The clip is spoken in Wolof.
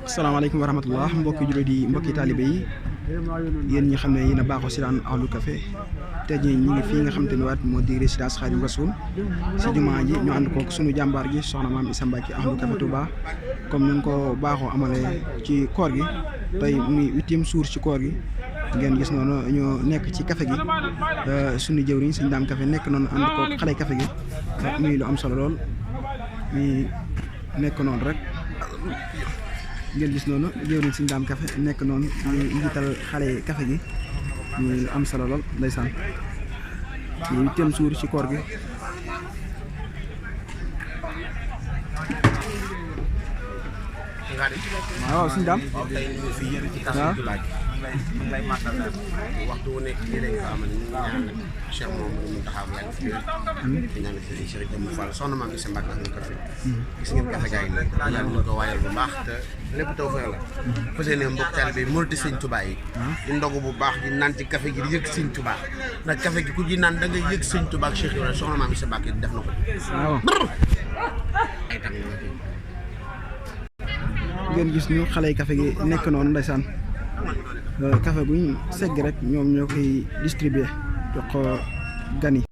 salaamaaleykum wa rahmatullah mbokki jullit yi mbokki taalibe yi yéen ñi xam ne yéen a baaxoo si daan Ahlu Café te ji ñu ngi fii nga xam te ne waat moo di résidence Xaadimu Rasuul si jumaa ji ñu ànd kook suñu jàmbaar ji soxna maam Issa Mbacke Ahlu Café Touba comme ni nga ko baaxoo amalee ci koor gi tey muy 8e jour ci koor gi ngeen gis noonu ñu nekk ci café gi suñu jëwriñ suñu daam café nekk noonu ànd kook xale café gi muy lu am solo lool muy nekk noonu rek ngeen gis noonu jëwriñ suñu daam café nekk noonu ñu njiital xale café gi muy lu am solo lool ndeysaan ci 8e jour ci koor gi waaw suñu daam waaw lay matal waxtu wu nekk lii lañ ko amal ñu ñaan Cheikh Mamadou Mountakha mu yàgg fi di ñaan fi Cheikh Jëmm Fall soxna maam Issa Mbacke Ahlu Café gis ngeen café gaa yi nii yàlla ñu ko waayal bu baax te lépp taw fa la fas yéene mbokk taalibe bi molti Sëñ Tuubaa yi di ndogu bu baax di naan ci café gi di yëg Sëñ Tuubaa ndax café gi ku ji naan da ngay yëg Sëñ Tuubaa ak Cheikh Ibrahima soxna maam Issa Mbacke def na ko ngeen gis ñu xale café gi nekk noonu ndeysaan café bu ñu segg rek ñoom ñoo koy distribuer jox ko gan yi